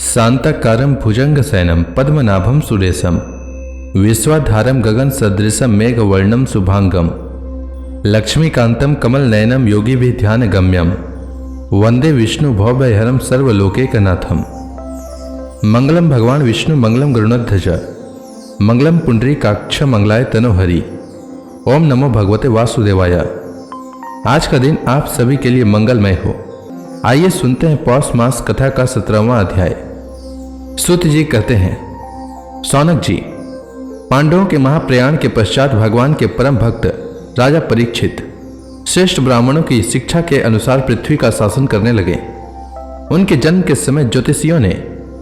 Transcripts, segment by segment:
शांताकारं भुजंगशयनं पद्मनाभं सुरेशं विश्वाधारं गगन सदृशं मेघवर्णं शुभांगं लक्ष्मीकांतं कमलनयनं योगिभिर्ध्यानगम्यं वंदे विष्णु भवभयहरं सर्वलोकैकनाथं। मंगलम भगवान विष्णु मंगलम गरुड़ध्वज मंगलम पुंडरीकाक्ष मंगलाय तनोहरि। ओम नमो भगवते वासुदेवाय। आज का दिन आप सभी के लिए मंगलमय हो। आइए सुनते हैं पौष मास कथा का 17वां अध्याय। सूत जी कहते हैं, सौनक जी, पांडवों के महाप्रयाण के पश्चात भगवान के परम भक्त राजा परीक्षित श्रेष्ठ ब्राह्मणों की शिक्षा के अनुसार पृथ्वी का शासन करने लगे। उनके जन्म के समय ज्योतिषियों ने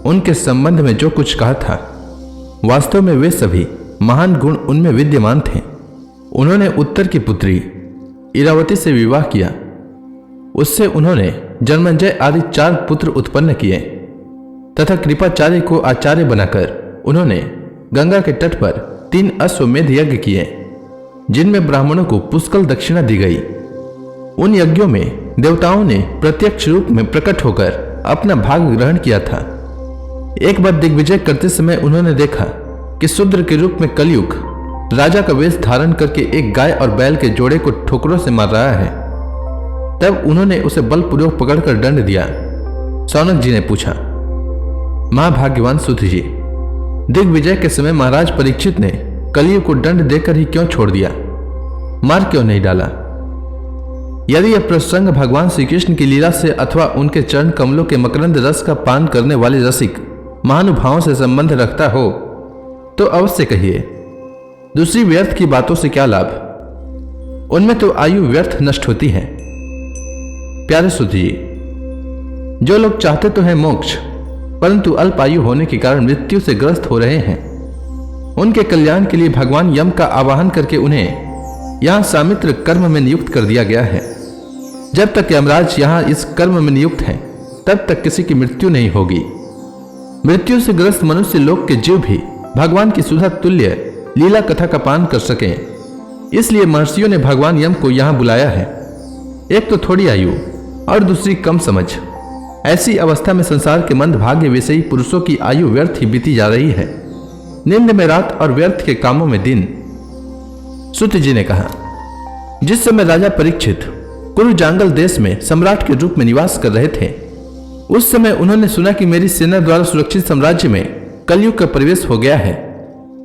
उनके संबंध में जो कुछ कहा था, वास्तव में वे सभी महान गुण उनमें विद्यमान थे। उन्होंने उत्तर की पुत्री इरावती से विवाह किया। उससे उन्होंने जन्मेजय आदि 4 पुत्र उत्पन्न किए तथा कृपाचार्य को आचार्य बनाकर उन्होंने गंगा के तट पर 3 अश्वमेध यज्ञ किए, जिनमें ब्राह्मणों को पुष्कल दक्षिणा दी गई। उन यज्ञों में देवताओं ने प्रत्यक्ष रूप में प्रकट होकर अपना भाग ग्रहण किया था। एक बार दिग्विजय करते समय उन्होंने देखा कि शूद्र के रूप में कलयुग राजा का वेश धारण करके एक गाय और बैल के जोड़े को ठोकरों से मार रहा है। तब उन्होंने उसे बलपूर्वक पकड़कर दंड दिया। सौनक जी ने पूछा, महाभाग्यवान सूत जी, दिग्विजय के समय महाराज परीक्षित ने कलयुग को दंड देकर ही क्यों छोड़ दिया, मार क्यों नहीं डाला? यदि यह प्रसंग भगवान श्री कृष्ण की लीला से अथवा उनके चरण कमलों के मकरंद रस का पान करने वाले रसिक महानुभावों से संबंध रखता हो तो अवश्य कहिए। दूसरी व्यर्थ की बातों से क्या लाभ? उनमें तो आयु व्यर्थ नष्ट होती है। प्यारे सूत जी, जो लोग चाहते तो हैं मोक्ष, परंतु अल्प आयु होने के कारण मृत्यु से ग्रस्त हो रहे हैं, उनके कल्याण के लिए भगवान यम का आवाहन करके उन्हें यहां सामित्र कर्म में नियुक्त कर दिया गया है। जब तक यमराज यहां इस कर्म में नियुक्त हैं, तब तक किसी की मृत्यु नहीं होगी। मृत्यु से ग्रस्त मनुष्य लोक के जीव भी भगवान की सुधा तुल्य लीला कथा का पान कर सकें, इसलिए महर्षियों ने भगवान यम को यहां बुलाया है। एक तो थोड़ी आयु और दूसरी कम समझ। ऐसी अवस्था में संसार के मंद भाग्य विषयी पुरुषों की आयु व्यर्थ ही बीती जा रही है, निंद में रात और व्यर्थ के कामों में दिन। सूत जी ने कहा, जिस समय राजा परीक्षित कुरु जांगल देश में सम्राट के रूप में निवास कर रहे थे, उस समय उन्होंने सुना कि मेरी सेना द्वारा सुरक्षित साम्राज्य में कलयुग का प्रवेश हो गया है।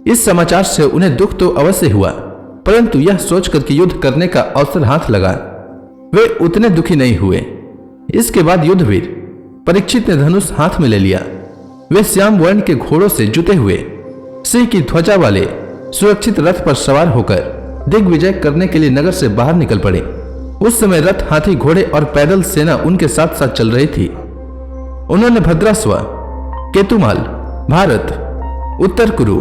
इस समाचार से उन्हें दुख तो अवश्य हुआ, परंतु यह सोचकर कि युद्ध करने का अवसर हाथ लगा, वे उतने दुखी नहीं हुए। इसके बाद युद्धवीर परीक्षित ने धनुष हाथ में ले लिया। वे श्याम वर्ण के घोड़ों से जुते हुए सिंह की ध्वजा वाले सुरक्षित रथ पर सवार होकर दिग्विजय करने के लिए नगर से बाहर निकल पड़े। उस समय रथ, हाथी, घोड़े और पैदल सेना उनके साथ साथ चल रही थी। उन्होंने भद्रास्व, केतुमाल, भारत, उत्तर कुरु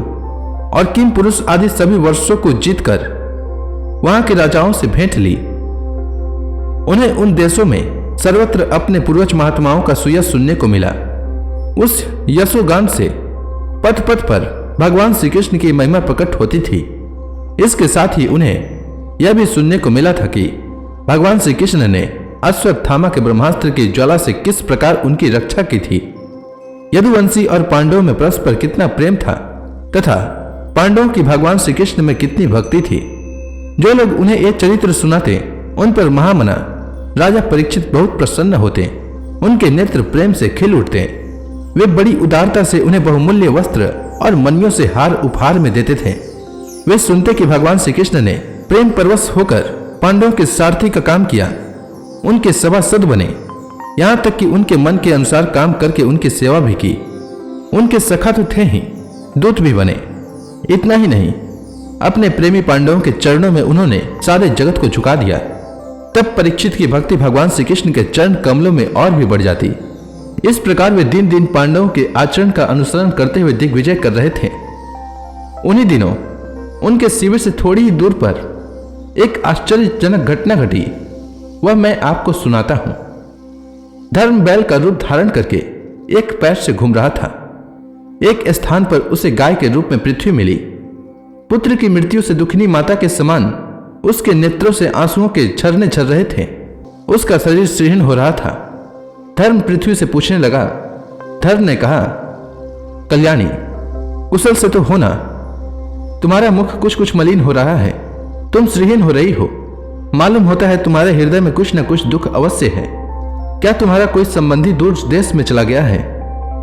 और किम पुरुष आदि सभी वर्षों को जीतकर वहां के राजाओं से भेंट ली। उन्हें उन देशों में सर्वत्र अपने पूर्वज महात्माओं का सुयश सुनने को मिला। उस यशोगान से पथ पथ पर भगवान श्री कृष्ण की महिमा प्रकट होती थी। इसके साथ ही उन्हें यह भी सुनने को मिला था कि भगवान श्री कृष्ण ने अश्वत्थामा के ब्रह्मास्त्र की ज्वाला से किस प्रकार उनकी रक्षा की थी। यदुवंशी और पांडवों में परस्पर कितना प्रेम था तथा पांडवों की भगवान श्री कृष्ण में कितनी भक्ति थी। जो लोग उन्हें ये चरित्र सुनाते, उन पर महामना राजा परीक्षित बहुत प्रसन्न होते। उनके नेत्र प्रेम से खिल उठते। वे बड़ी उदारता से उन्हें बहुमूल्य वस्त्र और मणियों से हार उपहार में देते थे। वे सुनते कि भगवान श्री कृष्ण ने प्रेम परवश होकर पांडवों के सारथी का काम किया, उनके सभासद बने, यहां तक कि उनके मन के अनुसार काम करके उनकी सेवा भी की। उनके सखा तो थे ही, दूत भी बने। इतना ही नहीं, अपने प्रेमी पांडवों के चरणों में उन्होंने सारे जगत को झुका दिया। तब परीक्षित की भक्ति भगवान श्री कृष्ण के चरण कमलों में और भी बढ़ जाती। इस प्रकार वे दिन दिन पांडवों के आचरण का अनुसरण करते हुए दिग्विजय कर रहे थे। उन्हीं दिनों उनके शिविर से थोड़ी ही दूर पर एक आश्चर्यजनक घटना घटी। वह मैं आपको सुनाता हूं। धर्म बैल का रूप धारण करके एक पैर से घूम रहा था। एक स्थान पर उसे गाय के रूप में पृथ्वी मिली। पुत्र की मृत्यु से दुखनी माता के समान उसके नेत्रों से आंसुओं के झरने झर रहे थे। उसका शरीर श्रीहीन हो रहा था। धर्म पृथ्वी से पूछने लगा, धर्म ने कहा, कल्याणी, कुशल से तो होना। तुम्हारा मुख कुछ कुछ मलिन हो रहा है, तुम श्रीहीन हो रही हो। मालूम होता है तुम्हारे हृदय में कुछ न कुछ दुख अवश्य है। क्या तुम्हारा कोई संबंधी दूर देश में चला गया है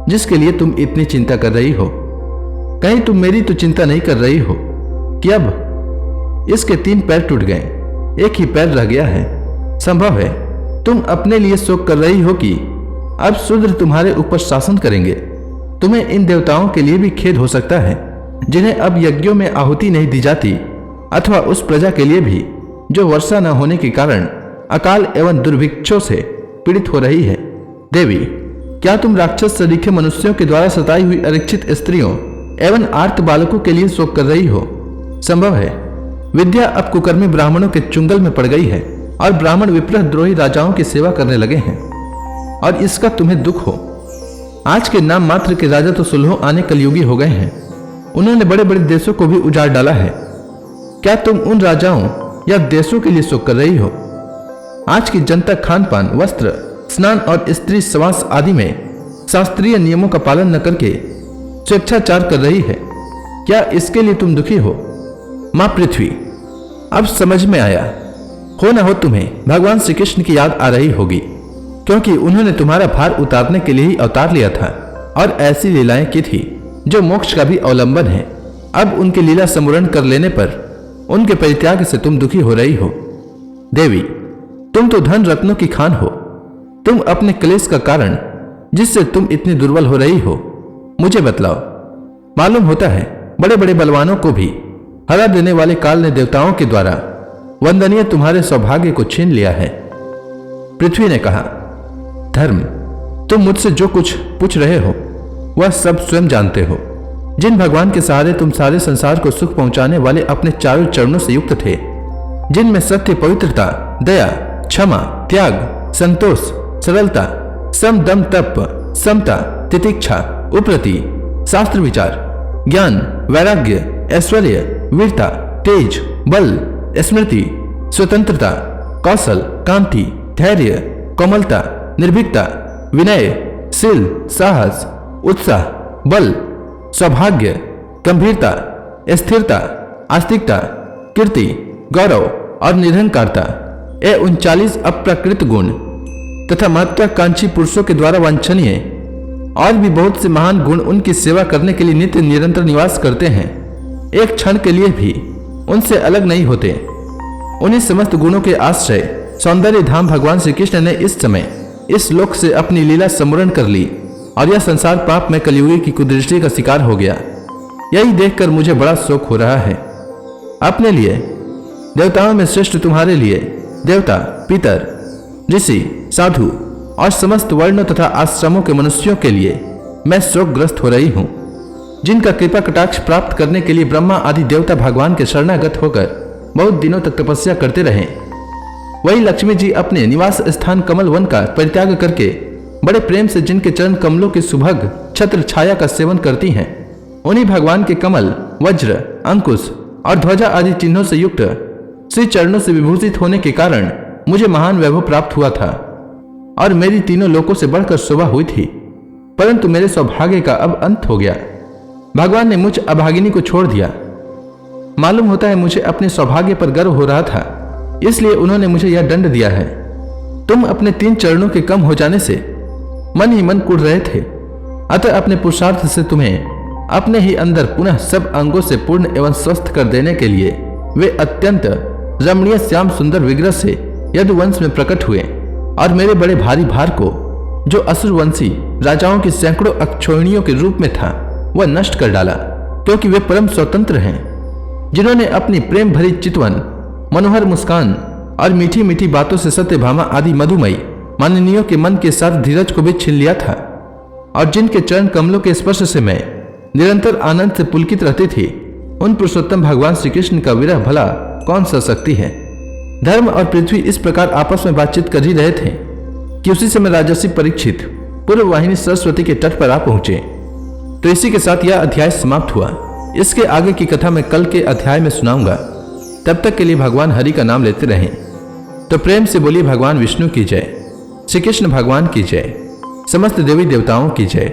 जिसके लिए तुम इतनी चिंता कर रही हो? कहीं तुम मेरी तो चिंता नहीं कर रही हो कि अब इसके 3 पैर टूट गए, एक ही पैर रह गया है? संभव है तुम अपने लिए शोक कर रही हो कि अब शूद्र तुम्हारे ऊपर शासन करेंगे। तुम्हें इन देवताओं के लिए भी खेद हो सकता है जिन्हें अब यज्ञों में आहुति नहीं दी जाती, अथवा उस प्रजा के लिए भी जो वर्षा न होने के कारण अकाल एवं दुर्भिक्षों से पीड़ित हो रही है। देवी, क्या तुम राक्षस सरीखे मनुष्यों के द्वारा सताई हुई अशिक्षित स्त्रियों एवं आर्त बालकों के लिए शोक कर रही हो? संभव है विद्या अब कुकर्मी ब्राह्मणों के चुंगल में पड़ गई है और ब्राह्मण विप्रह द्रोही राजाओं की सेवा करने लगे हैं और इसका तुम्हें दुख हो। आज के नाम मात्र के राजा तो सुलहों आने कलयुगी हो गए हैं। उन्होंने बड़े बड़े देशों को भी उजाड़ डाला है। क्या तुम उन राजाओं या देशों के लिए शोक कर रही हो? आज की जनता खान पान, वस्त्र, स्नान और स्त्री समास आदि में शास्त्रीय नियमों का पालन न करके स्वेच्छाचार कर रही है। क्या इसके लिए तुम दुखी हो? मां पृथ्वी, अब समझ में आया। हो न हो तुम्हें भगवान श्री कृष्ण की याद आ रही होगी, क्योंकि उन्होंने तुम्हारा भार उतारने के लिए ही अवतार लिया था और ऐसी लीलाएं की थी जो मोक्ष का भी अवलंबन है। अब उनकी लीला सम्पूर्ण कर लेने पर उनके परित्याग से तुम दुखी हो रही हो। देवी, तुम तो धन रत्नों की खान हो। तुम अपने क्लेश का कारण जिससे तुम इतनी दुर्बल हो रही हो मुझे बतलाओ। मालूम होता है बड़े बड़े बलवानों को भी हरा देने वाले काल ने देवताओं के द्वारा वंदनीय तुम्हारे सौभाग्य को छीन लिया है। पृथ्वी ने कहा, धर्म, तुम मुझसे जो कुछ पूछ रहे हो वह सब स्वयं जानते हो। जिन भगवान के सहारे तुम सारे संसार को सुख पहुंचाने वाले अपने चारों चरणों से युक्त थे, जिनमें सत्य, पवित्रता, दया, क्षमा, त्याग, संतोष, सरलता, सम, दम, तप, समता, तितिक्षा, उपरति, शास्त्र विचार, ज्ञान, वैराग्य, ऐश्वर्य, वीरता, तेज, बल, स्मृति, स्वतंत्रता, कौशल, कांति, धैर्य, कोमलता, निर्भीकता, विनय, शील, साहस, उत्साह, बल, सौभाग्य, गंभीरता, स्थिरता, आस्तिकता, कीर्ति, गौरव और निरहंकारता, ये 39 अप्राकृत गुण तथा महत्वाकांक्षी पुरुषों के द्वारा वांछनीय और भी बहुत से महान गुण उनकी सेवा करने के लिए नित्य निरंतर निवास करते हैं। एक क्षण के लिए भी उनसे अलग नहीं होते। उन्हीं समस्त गुणों के आश्रय सौंदर्य धाम भगवान श्री कृष्ण ने इस समय इस लोक से अपनी लीला सम्पूर्ण कर ली और यह संसार पाप में कलयुगी की कुदृष्टि का शिकार हो गया। यही देखकर मुझे बड़ा शोक हो रहा है। अपने लिए, देवताओं में श्रेष्ठ तुम्हारे लिए देवता, पितर, ऋषि, साधु और समस्त वर्णों तथा आश्रमों के मनुष्यों के लिए मैं शोकग्रस्त हो रही हूँ, जिनका कृपा कटाक्ष प्राप्त करने के लिए ब्रह्मा आदि देवता भगवान के शरणागत होकर बहुत दिनों तक तपस्या करते रहे। वही लक्ष्मी जी अपने निवास स्थान कमल वन का परित्याग करके बड़े प्रेम से जिनके चरण कमलों की सुभग छत्र छाया का सेवन करती हैं, उन्हीं भगवान के कमल, वज्र, अंकुश और ध्वजा आदि चिन्हों से युक्त श्री चरणों से विभूषित होने के कारण मुझे महान वैभव प्राप्त हुआ था और मेरी तीनों लोकों से बढ़कर शोभा हुई थी। परंतु मेरे सौभाग्य का अब अंत हो गया। भगवान ने मुझ अभागिनी को छोड़ दिया। मालूम होता है मुझे अपने सौभाग्य पर गर्व हो रहा था, इसलिए उन्होंने मुझे यह दंड दिया है। तुम अपने 3 चरणों के कम हो जाने से मन ही मन कुढ़ रहे थे, अतः अपने पुरुषार्थ से तुम्हें अपने ही अंदर पुनः सब अंगों से पूर्ण एवं स्वस्थ कर देने के लिए वे अत्यंत रमणीय श्याम सुंदर विग्रह से यदुवंश में प्रकट हुए और मेरे बड़े भारी भार को, जो असुरवंशी राजाओं की सैकड़ों अक्षोहिणियों के रूप में था, वह नष्ट कर डाला, क्योंकि वे परम स्वतंत्र हैं, जिन्होंने अपनी प्रेम भरी चितवन, मनोहर मुस्कान और मीठी मीठी बातों से सत्यभामा आदि मधुमयी माननीयों के मन के साथ धीरज को भी छीन लिया था और जिनके चरण कमलों के स्पर्श से मैं निरंतर आनंद से पुलकित रहती थी, उन पुरुषोत्तम भगवान श्री कृष्ण का विरह भला कौन सा सकती है। धर्म और पृथ्वी इस प्रकार आपस में बातचीत कर ही रहे थे कि उसी समय राजर्षि परीक्षित पूर्व वाहिनी सरस्वती के तट पर आ पहुंचे। तो इसी के साथ यह अध्याय समाप्त हुआ। इसके आगे की कथा मैं कल के अध्याय में सुनाऊंगा। तब तक के लिए भगवान हरि का नाम लेते रहें। तो प्रेम से बोलिए भगवान विष्णु की जय, श्री कृष्ण भगवान की जय, समस्त देवी देवताओं की जय।